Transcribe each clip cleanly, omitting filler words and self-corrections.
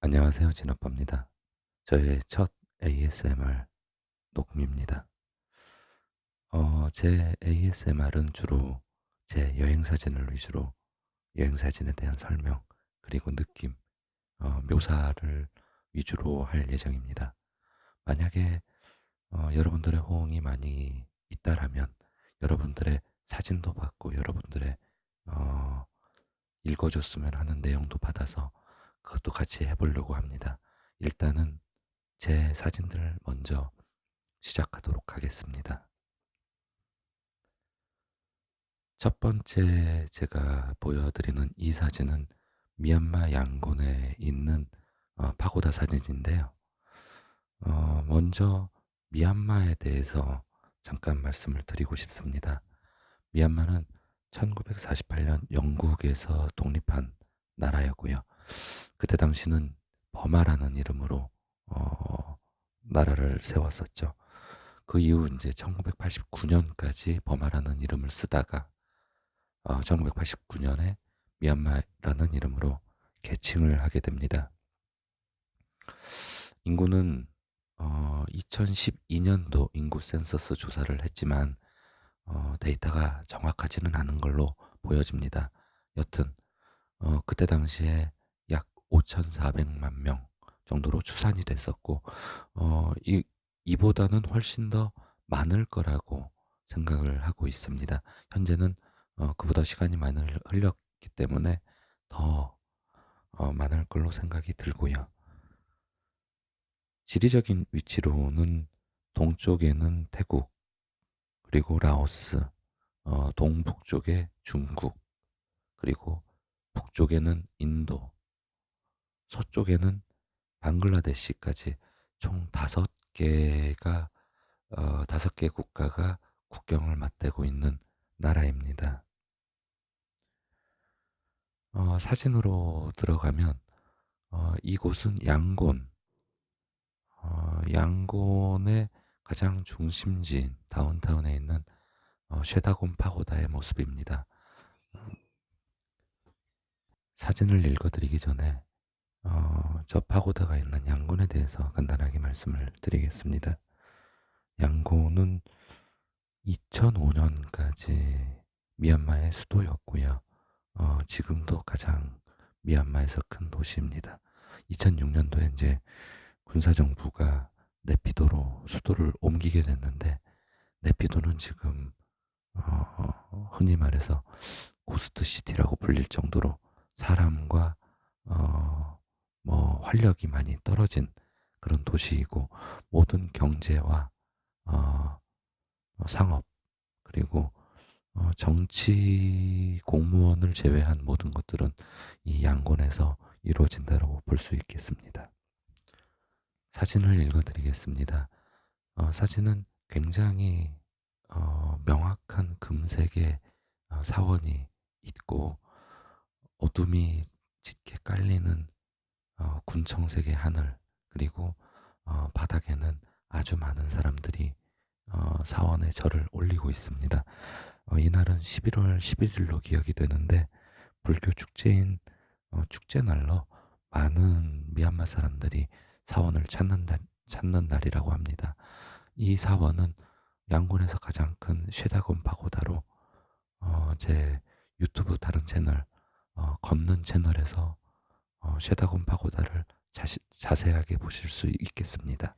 안녕하세요. 진아빠입니다. 저의 첫 ASMR 녹음입니다. 제 ASMR은 주로 제 여행 사진을 위주로 여행 사진에 대한 설명, 그리고 느낌, 묘사를 위주로 할 예정입니다. 만약에 여러분들의 호응이 많이 있다라면 여러분들의 사진도 받고 여러분들의 어, 읽어줬으면 하는 내용도 받아서 그것도 같이 해보려고 합니다. 일단은 제 사진들 먼저 시작하도록 하겠습니다. 첫 번째 제가 보여드리는 이 사진은 미얀마 양곤에 있는 파고다 사진인데요. 먼저 미얀마에 대해서 잠깐 말씀을 드리고 싶습니다. 미얀마는 1948년 영국에서 독립한 나라였고요. 그때 당시는 버마라는 이름으로 나라를 세웠었죠. 그 이후 이제 1989년까지 버마라는 이름을 쓰다가 1989년에 미얀마라는 이름으로 개칭을 하게 됩니다. 인구는 2012년도 인구 센서스 조사를 했지만 데이터가 정확하지는 않은 걸로 보여집니다. 여튼 그때 당시에 약 5,400만 명 정도로 추산이 됐었고 이보다는 훨씬 더 많을 거라고 생각을 하고 있습니다. 현재는 그보다 시간이 많이 흘렸기 때문에 더 많을 걸로 생각이 들고요. 지리적인 위치로는 동쪽에는 태국, 그리고 라오스, 동북쪽에 중국, 그리고 북쪽에는 인도, 서쪽에는 방글라데시까지 총 5개가 5개 국가가 국경을 맞대고 있는 나라입니다. 사진으로 들어가면 이곳은 양곤, 양곤의 가장 중심지인 다운타운에 있는 쉐다곤 파고다의 모습입니다. 사진을 읽어드리기 전에 저 파고다가 있는 양곤에 대해서 간단하게 말씀을 드리겠습니다. 양곤은 2005년까지 미얀마의 수도였고요. 지금도 가장 미얀마에서 큰 도시입니다. 2006년도에 이제 군사정부가 네피도로 수도를 옮기게 됐는데 네피도는 지금 흔히 말해서 고스트 시티라고 불릴 정도로 사람과 활력이 많이 떨어진 그런 도시이고 모든 경제와 상업 그리고 정치 공무원을 제외한 모든 것들은 이 양곤에서 이루어진다고 볼 수 있겠습니다. 사진을 읽어드리겠습니다. 사진은 굉장히 명확한 금색의 사원이 있고 어둠이 짙게 깔리는 군청색의 하늘, 그리고 바닥에는 아주 많은 사람들이 사원에 절을 올리고 있습니다. 이날은 11월 11일로 기억이 되는데 불교 축제인 축제날로 많은 미얀마 사람들이 사원을 찾는 날이라고 합니다. 이 사원은 양곤에서 가장 큰 쉐다곤 파고다로 제 유튜브 다른 채널 걷는 채널에서 쉐다곤 파고다를 자세하게 보실 수 있겠습니다.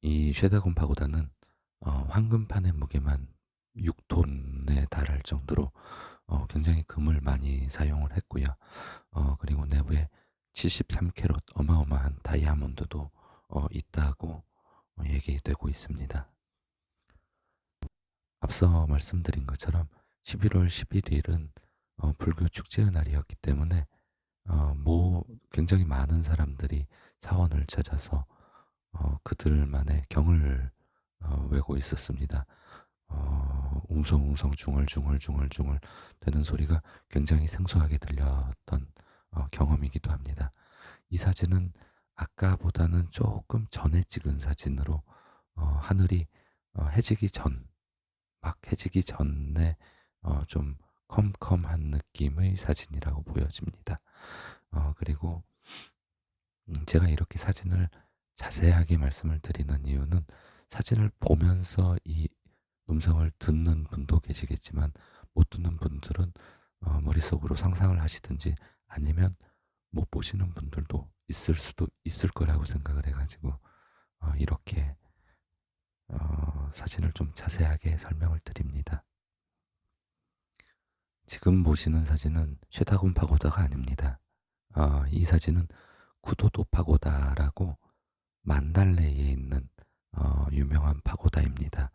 이 쉐다곤 파고다는 황금판의 무게만 6톤에 달할 정도로 굉장히 금을 많이 사용을 했고요. 그리고 내부에 73캐럿 어마어마한 다이아몬드도 있다고 얘기되고 있습니다. 앞서 말씀드린 것처럼 11월 11일은 불교 축제의 날이었기 때문에 굉장히 많은 사람들이 사원을 찾아서 그들만의 경을 외고 있었습니다. 웅성웅성 중얼중얼 되는 소리가 굉장히 생소하게 들렸던 경험이기도 합니다. 이 사진은 아까보다는 조금 전에 찍은 사진으로 하늘이 해지기 막 해지기 전에 좀 컴컴한 느낌의 사진이라고 보여집니다. 그리고 제가 이렇게 사진을 자세하게 말씀을 드리는 이유는 사진을 보면서 이 음성을 듣는 분도 계시겠지만 못 듣는 분들은 머릿속으로 상상을 하시든지 아니면 못 보시는 분들도 있을 수도 있을 거라고 생각을 해 가지고 이렇게 사진을 좀 자세하게 설명을 드립니다. 지금 보시는 사진은 쉐다군 파고다가 아닙니다. 이 사진은 구도도 파고다라고 만달레이에 있는 유명한 파고다입니다.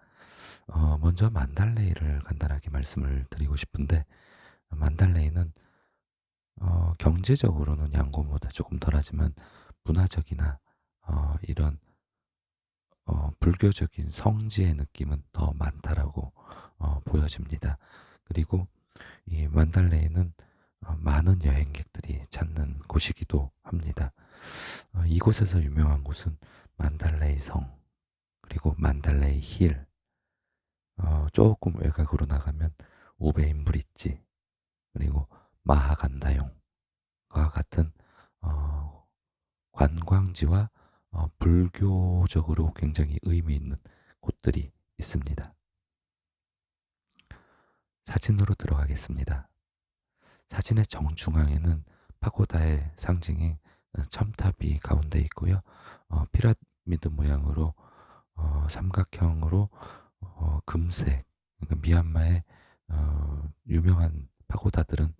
먼저 만달레이를 간단하게 말씀을 드리고 싶은데 만달레이는 경제적으로는 양곤보다 조금 덜하지만 문화적이나 이런 불교적인 성지의 느낌은 더 많다라고 보여집니다. 그리고 이 만달레이는 많은 여행객들이 찾는 곳이기도 합니다. 이곳에서 유명한 곳은 만달레이 성, 그리고 만달레이 힐, 조금 외곽으로 나가면 우베인 브릿지, 그리고 마하간다용과 같은 관광지와 불교적으로 굉장히 의미 있는 곳들이 있습니다. 사진으로 들어가겠습니다. 사진의 정중앙에는 파고다의 상징인 첨탑이 가운데 있고요. 피라미드 모양으로 삼각형으로 금색, 그러니까 미얀마의 유명한 파고다들은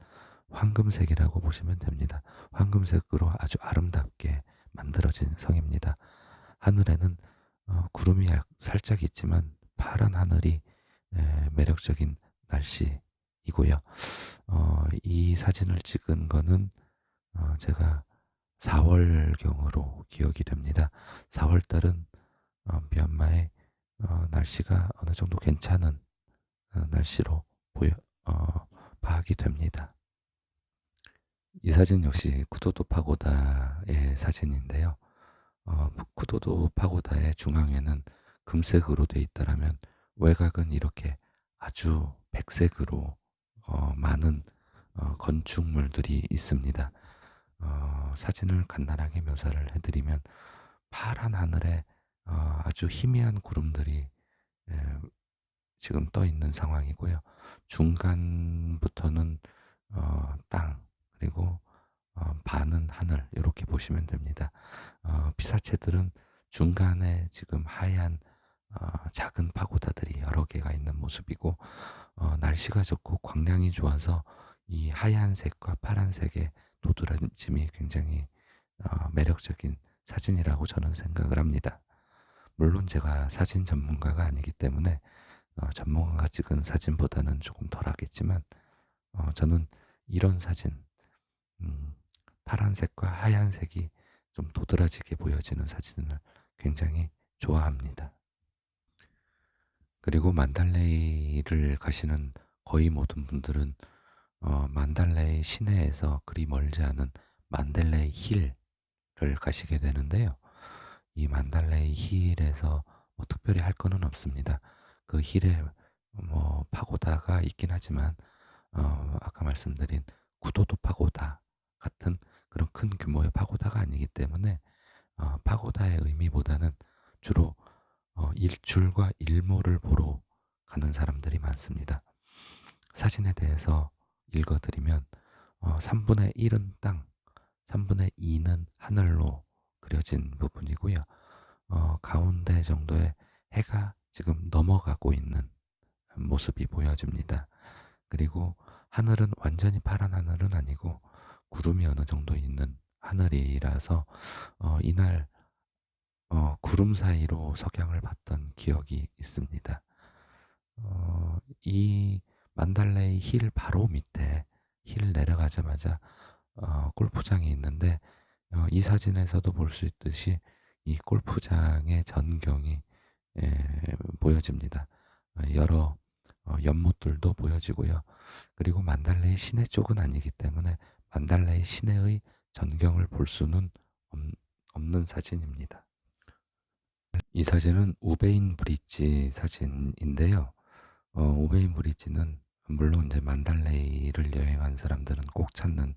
황금색이라고 보시면 됩니다. 황금색으로 아주 아름답게 만들어진 성입니다. 하늘에는 구름이 살짝 있지만 파란 하늘이 매력적인 날씨이고요. 이 사진을 찍은 거는 제가 4월경으로 기억이 됩니다. 4월달은 미얀마의 날씨가 어느 정도 괜찮은 날씨로 파악이 됩니다. 이 사진 역시 쿠도도 파고다의 사진인데요. 쿠도도 파고다의 중앙에는 금색으로 되어 있다라면 외곽은 이렇게 아주 백색으로 많은 건축물들이 있습니다. 사진을 간단하게 묘사를 해드리면 파란 하늘에 아주 희미한 구름들이 에, 지금 떠 있는 상황이고요. 중간부터는 땅, 그리고 반은 하늘, 이렇게 보시면 됩니다. 피사체들은 중간에 지금 하얀 작은 파고다들이 여러 개가 있는 모습이고, 날씨가 좋고 광량이 좋아서 이 하얀색과 파란색의 도드라짐이 굉장히 매력적인 사진이라고 저는 생각을 합니다. 물론 제가 사진 전문가가 아니기 때문에 전문가가 찍은 사진보다는 조금 덜하겠지만 저는 이런 사진, 음, 파란색과 하얀색이 좀 도드라지게 보여지는 사진을 굉장히 좋아합니다. 그리고 만달레이를 가시는 거의 모든 분들은 만달레이 시내에서 그리 멀지 않은 만달레이 힐을 가시게 되는데요. 이 만달레이 힐에서 뭐 특별히 할 거는 없습니다. 그 힐에 뭐 파고다가 있긴 하지만 아까 말씀드린 구도도 파고다 같은 그런 큰 규모의 파고다가 아니기 때문에 파고다의 의미보다는 주로 일출과 일몰을 보러 가는 사람들이 많습니다. 사진에 대해서 읽어드리면 3분의 1은 땅, 3분의 2는 하늘로 그려진 부분이고요. 가운데 정도의 해가 지금 넘어가고 있는 모습이 보여집니다. 그리고 하늘은 완전히 파란 하늘은 아니고 구름이 어느 정도 있는 하늘이라서 이날 구름 사이로 석양을 봤던 기억이 있습니다. 이 만달레이 힐 바로 밑에 힐 내려가자마자 골프장이 있는데 이 사진에서도 볼 수 있듯이 이 골프장의 전경이 보여집니다. 여러 연못들도 보여지고요. 그리고 만달레이 시내 쪽은 아니기 때문에 만달레이 시내의 전경을 볼 수는 없는 사진입니다. 이 사진은 우베인 브릿지 사진인데요. 우베인 브릿지는 물론 이제 만달레이를 여행한 사람들은 꼭 찾는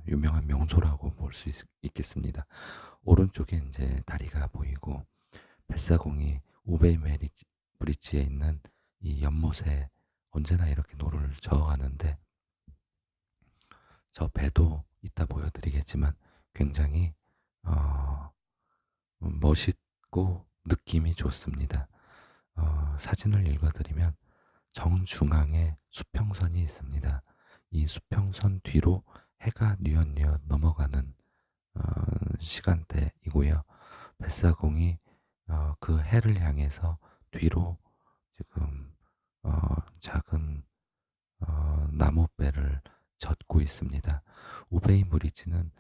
유명한 명소라고 볼 수 있겠습니다. 오른쪽에 이제 다리가 보이고 뱃사공이 우베이 메리지 브릿지에 있는 이 연못에 언제나 이렇게 노를 저어가는데, 저 배도 이따 보여드리겠지만 굉장히 어, 멋있고 느낌이 좋습니다. 사진을 읽어드리면 정중앙에 수평선이 있습니다. 이 수평선 뒤로 해가 뉘엿뉘엿 넘어가는 어, 시간대이고요. 뱃사공이 그 해를 향해서 뒤로 지금 작은 나무배를 젓고 있습니다. 우베이 브리지는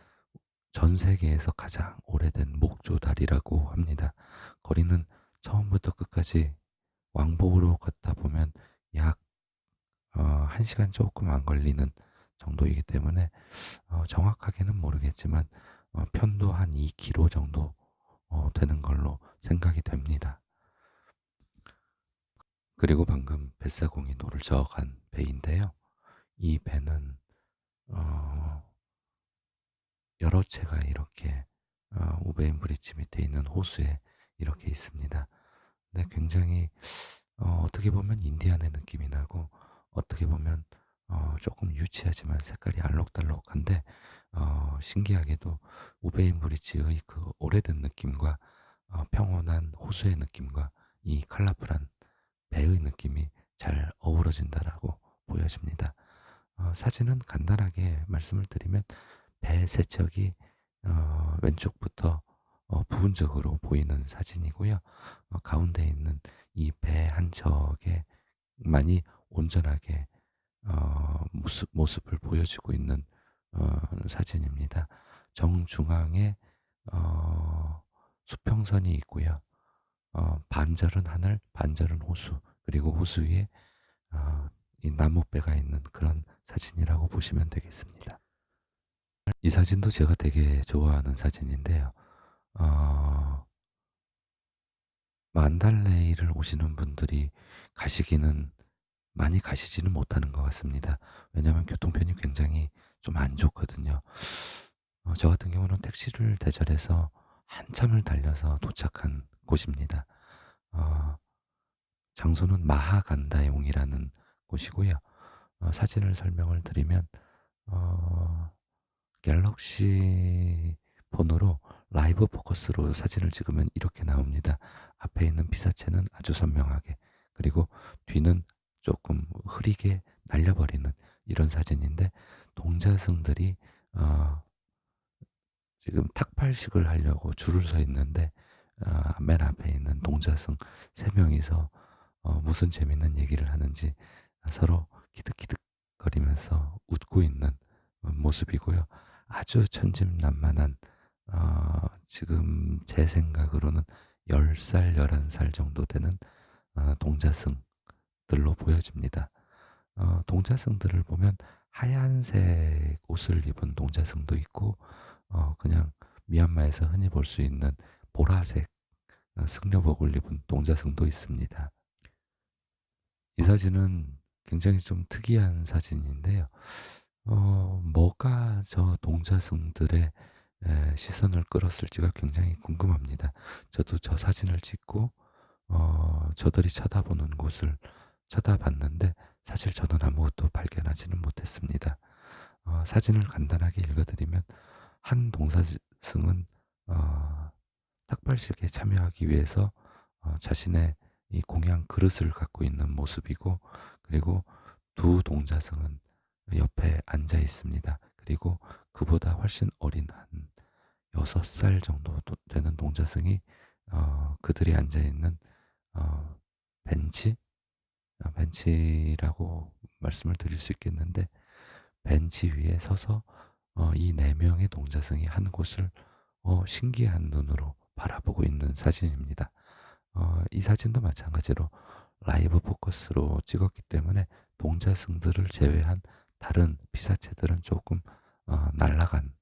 전 세계에서 가장 오래된 목조다리라고 합니다. 거리는 처음부터 끝까지 왕복으로 걷다 보면 약 1시간 조금 안 걸리는 정도이기 때문에 정확하게는 모르겠지만 편도 한 2km 정도 되는 걸로 생각이 됩니다. 그리고 방금 뱃사공이 노를 저어간 배인데요. 이 배는 어, 여러 채가 이렇게 우베인 브리지 밑에 있는 호수에 이렇게 있습니다. 근데 굉장히 어떻게 보면 인디안의 느낌이 나고, 어떻게 보면 조금 유치하지만 색깔이 알록달록한데, 신기하게도 우베인 브리지의 그 오래된 느낌과 평온한 호수의 느낌과 이 컬러풀한 배의 느낌이 잘 어우러진다라고 보여집니다. 사진은 간단하게 말씀을 드리면 배 세척이 왼쪽부터 부분적으로 보이는 사진이고요. 가운데 있는 이 배 한 척에만이 온전하게 모습을 보여주고 있는 사진입니다. 정중앙에 수평선이 있고요. 반절은 하늘, 반절은 호수, 그리고 호수 위에 이 나무배가 있는 그런 사진이라고 보시면 되겠습니다. 이 사진도 제가 되게 좋아하는 사진인데요. 어, 만달레이를 오시는 분들이 가시기는 많이 가시지는 못하는 것 같습니다. 왜냐하면 교통편이 굉장히 좀 안 좋거든요. 저 같은 경우는 택시를 대절해서 한참을 달려서 도착한 곳입니다. 어, 장소는 마하간다용이라는 곳이고요. 사진을 설명을 드리면 어, 갤럭시 폰으로 라이브 포커스로 사진을 찍으면 이렇게 나옵니다. 앞에 있는 피사체는 아주 선명하게, 그리고 뒤는 조금 흐리게 날려버리는 이런 사진인데, 동자승들이 지금 탁발식을 하려고 줄을 서 있는데, 맨 앞에 있는 동자승 세 명이서 무슨 재밌는 얘기를 하는지 서로 키득키득거리면서 웃고 있는 모습이고요. 아주 천진난만한, 지금 제 생각으로는 10살, 11살 정도 되는 동자승들로 보여집니다. 동자승들을 보면 하얀색 옷을 입은 동자승도 있고, 그냥 미얀마에서 흔히 볼 수 있는 보라색 승려복을 입은 동자승도 있습니다. 이 사진은 굉장히 좀 특이한 사진인데요. 뭐가 저 동자승들의 시선을 끌었을지가 굉장히 궁금합니다. 저도 저 사진을 찍고 저들이 쳐다보는 곳을 쳐다봤는데 사실 저는 아무것도 발견하지는 못했습니다. 사진을 간단하게 읽어드리면 한 동자승은 탁발식에 참여하기 위해서 자신의 이 공양 그릇을 갖고 있는 모습이고, 그리고 두 동자승은 옆에 앉아 있습니다. 그리고 그보다 훨씬 어린 한 6살 정도 되는 동자승이 그들이 앉아 있는 벤치, 벤치라고 말씀을 드릴 수 있겠는데, 벤치 위에 서서 이 네 명의 동자승이 한 곳을 신기한 눈으로 바라보고 있는 사진입니다. 이 사진도 마찬가지로 라이브 포커스로 찍었기 때문에 동자승들을 제외한 다른 피사체들은 조금 날아간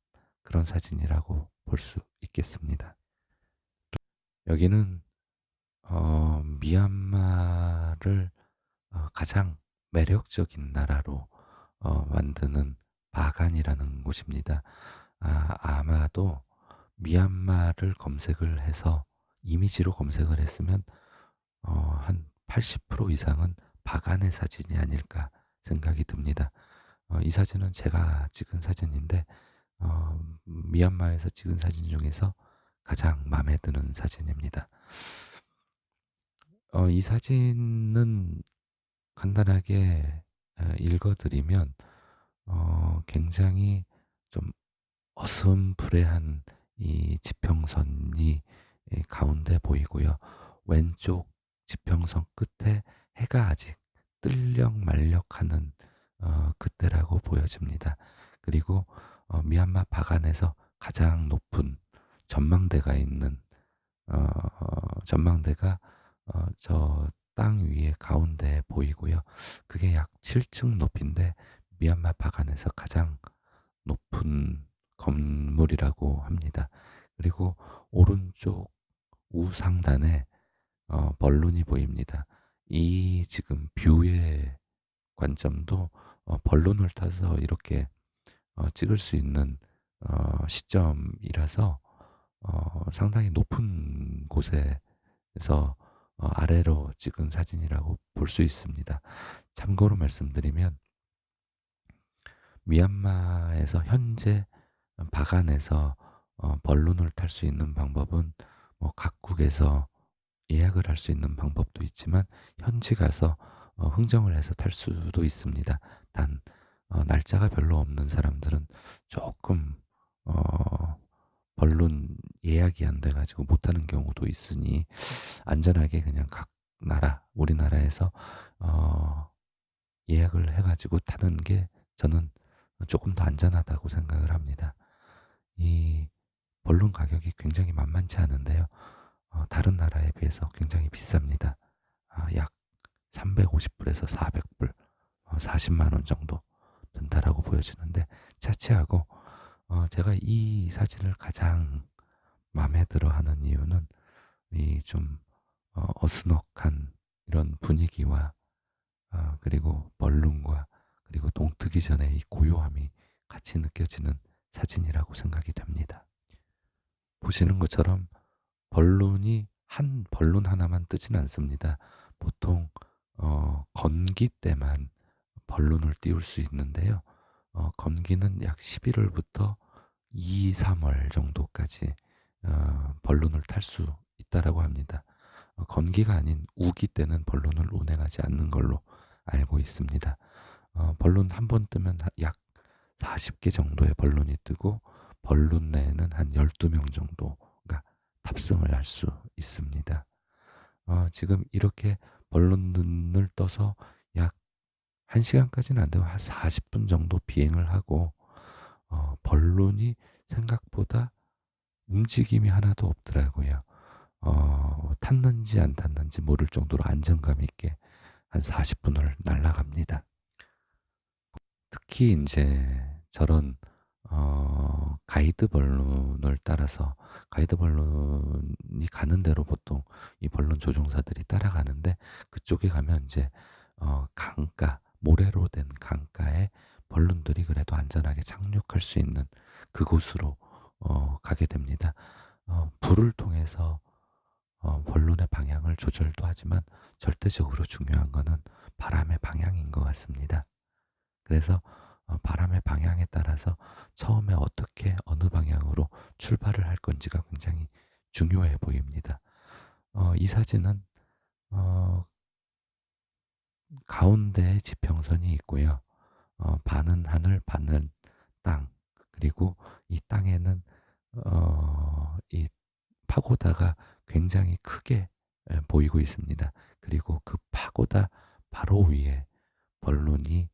그런 사진이라고 볼 수 있겠습니다. 여기는 미얀마를 가장 매력적인 나라로 만드는 바간이라는 곳입니다. 아마도 미얀마를 검색을 해서 이미지로 검색을 했으면 한 80% 이상은 바간의 사진이 아닐까 생각이 듭니다. 이 사진은 제가 찍은 사진인데 미얀마에서 찍은 사진 중에서 가장 마음에 드는 사진입니다. 이 사진은 간단하게 읽어드리면 굉장히 좀 어슴푸레한 이 지평선이 가운데 보이고요. 왼쪽 지평선 끝에 해가 아직 뜰력말력하는 그때라고 보여집니다. 그리고 미얀마 바간에서 가장 높은 전망대가 있는 전망대가 저 땅 위에 가운데 보이고요. 그게 약 7층 높이인데 미얀마 바간에서 가장 높은 건물이라고 합니다. 그리고 오른쪽 우상단에 벌룬이 보입니다. 이 지금 뷰의 관점도 벌룬을 타서 이렇게 찍을 수 있는 시점이라서 상당히 높은 곳에서 아래로 찍은 사진이라고 볼 수 있습니다. 참고로 말씀드리면 미얀마에서 현재 바간에서 벌룬을 탈 수 있는 방법은 뭐 각국에서 예약을 할 수 있는 방법도 있지만 현지 가서 흥정을 해서 탈 수도 있습니다. 단 날짜가 별로 없는 사람들은 조금 벌룬 예약이 안 돼가지고 못하는 경우도 있으니 안전하게 그냥 각 나라 우리나라에서 예약을 해가지고 타는 게 저는 조금 더 안전하다고 생각을 합니다. 이 벌룬 가격이 굉장히 만만치 않은데요. 다른 나라에 비해서 굉장히 비쌉니다. 약 350불에서 400불, 40만 원 정도 된다라고 보여지는데 차치하고 제가 이 사진을 가장 마음에 들어 하는 이유는 이 좀 어스넉한 이런 분위기와 그리고 벌룬과 그리고 동트기 전에 이 고요함이 같이 느껴지는 사진이라고 생각이 됩니다. 보시는 것처럼 벌룬이 한 벌룬 하나만 뜨진 않습니다. 보통 건기 때만 벌룬을 띄울 수 있는데요. 건기는 약 11월부터 2, 3월 정도까지 벌룬을 탈 수 있다라고 합니다. 건기가 아닌 우기 때는 벌룬을 운행하지 않는 걸로 알고 있습니다. 벌룬 한 번 뜨면 약 40개 정도의 벌룬이 뜨고 벌룬 내에는 한 12명 정도가 탑승을 할 수 있습니다. 지금 이렇게 벌룬을 떠서 약 1시간까지는 안 되고 한 40분 정도 비행을 하고 벌룬이 생각보다 움직임이 하나도 없더라고요. 탔는지 안 탔는지 모를 정도로 안정감 있게 한 40분을 날아갑니다. 특히 이제 저런 가이드 벌룬을 따라서 가이드 벌룬이 가는 대로 보통 이 벌룬 조종사들이 따라가는데 그쪽에 가면 이제 강가 모래로 된 강가에 벌룬들이 그래도 안전하게 착륙할 수 있는 그곳으로 가게 됩니다. 불을 통해서 벌룬의 방향을 조절도 하지만 절대적으로 중요한 거는 바람의 방향인 것 같습니다. 그래서 바람의 방향에 따라서 처음에 어떻게 어느 방향으로 출발을 할 건지가 굉장히 중요해 보입니다. 이 사진은 가운데에 지평선이 있고요. 반은 하늘, 반은 땅. 그리고 이 땅에는 이 파고다가 굉장히 크게 보이고 있습니다. 그리고 그 파고다 바로 위에 벌룬이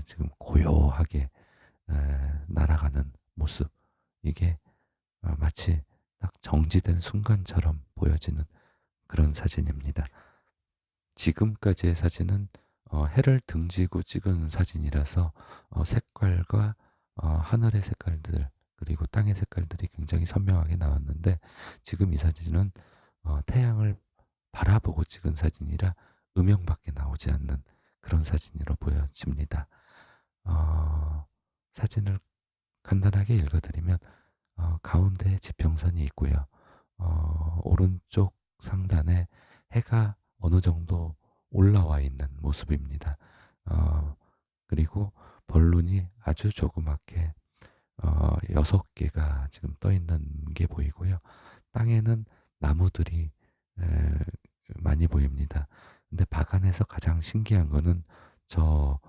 지금 고요하게 날아가는 모습. 이게 마치 딱 정지된 순간처럼 보여지는 그런 사진입니다. 지금까지의 사진은 해를 등지고 찍은 사진이라서 색깔과 하늘의 색깔들 그리고 땅의 색깔들이 굉장히 선명하게 나왔는데 지금 이 사진은 태양을 바라보고 찍은 사진이라 음영밖에 나오지 않는 그런 사진으로 보여집니다. 사진을 간단하게 읽어드리면 가운데 지평선이 있고요. 오른쪽 상단에 해가 어느 정도 올라와 있는 모습입니다. 그리고 벌룬이 아주 조그맣게 6개가 지금 떠 있는 게 보이고요. 땅에는 나무들이 에, 많이 보입니다. 근데 바간에서 가장 신기한 거는 저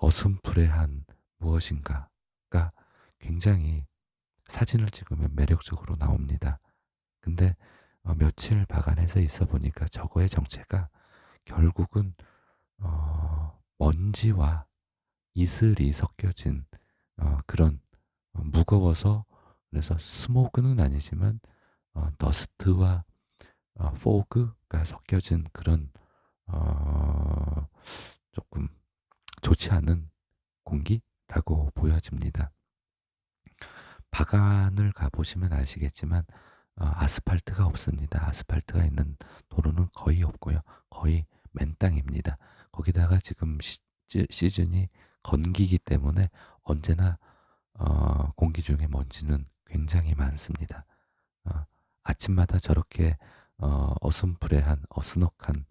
어슴푸레한 무엇인가가 굉장히 사진을 찍으면 매력적으로 나옵니다. 근데 며칠 바간에서 있어 보니까 저거의 정체가 결국은 먼지와 이슬이 섞여진 그런 무거워서 그래서 스모그는 아니지만 더스트와 포그가 섞여진 그런 조금 좋지 않은 공기라고 보여집니다. 바간을 가보시면 아시겠지만 아스팔트가 없습니다. 아스팔트가 있는 도로는 거의 없고요. 거의 맨땅입니다. 거기다가 지금 시즌이 건기기 때문에 언제나 공기 중에 먼지는 굉장히 많습니다. 아침마다 저렇게 어슴푸레한 어스넉한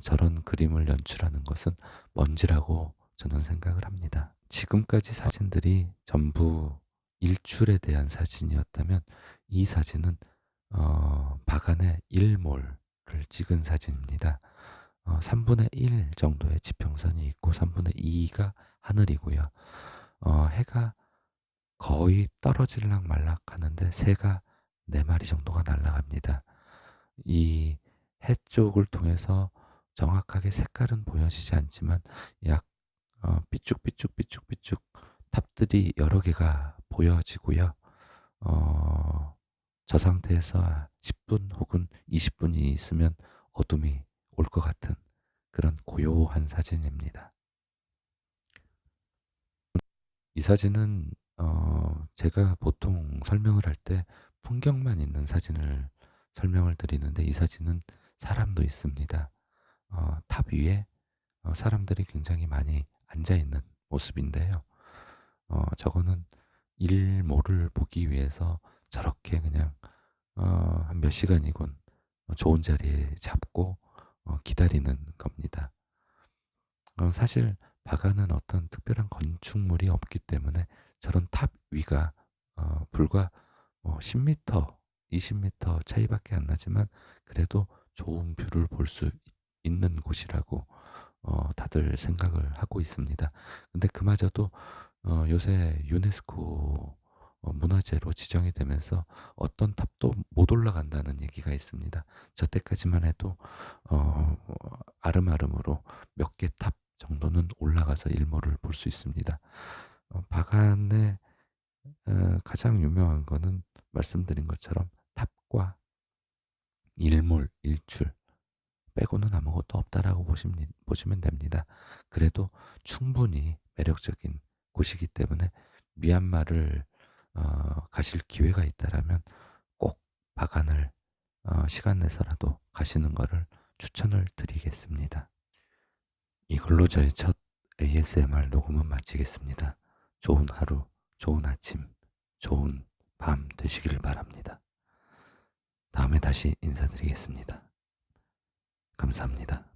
저런 그림을 연출하는 것은 먼지라고 저는 생각을 합니다. 지금까지 사진들이 전부 일출에 대한 사진이었다면 이 사진은 바간의 일몰을 찍은 사진입니다. 3분의 1 정도의 지평선이 있고 3분의 2가 하늘이고요. 해가 거의 떨어질락 말락 하는데 새가 4마리 정도가 날아갑니다. 이 해 쪽을 통해서 정확하게 색깔은 보여지지 않지만 약 삐쭉삐쭉삐쭉삐쭉 탑들이 여러 개가 보여지고요. 저 상태에서 10분 혹은 20분이 있으면 어둠이 올 것 같은 그런 고요한 사진입니다. 이 사진은 제가 보통 설명을 할 때 풍경만 있는 사진을 설명을 드리는데 이 사진은 사람도 있습니다. 탑 위에 사람들이 굉장히 많이 앉아 있는 모습인데요. 저거는 일몰을 보기 위해서 저렇게 그냥 한 몇 시간이군 좋은 자리에 잡고 기다리는 겁니다. 사실 바가는 어떤 특별한 건축물이 없기 때문에 저런 탑 위가 불과 10m, 20m 차이밖에 안 나지만 그래도 좋은 뷰를 볼 수 있는 곳이라고 다들 생각을 하고 있습니다. 근데 그마저도 요새 유네스코 문화재로 지정이 되면서 어떤 탑도 못 올라간다는 얘기가 있습니다. 저 때까지만 해도 아름아름으로 몇 개 탑 정도는 올라가서 일몰을 볼 수 있습니다. 바간의 가장 유명한 거는 말씀드린 것처럼 탑과 일몰, 일출 빼고는 아무것도 없다라고 보시면 됩니다. 그래도 충분히 매력적인 곳이기 때문에 미얀마를 가실 기회가 있다라면 꼭 바간을 시간 내서라도 가시는 것을 추천을 드리겠습니다. 이걸로 저의 첫 ASMR 녹음은 마치겠습니다. 좋은 하루, 좋은 아침, 좋은 밤 되시길 바랍니다. 다음에 다시 인사드리겠습니다. 감사합니다.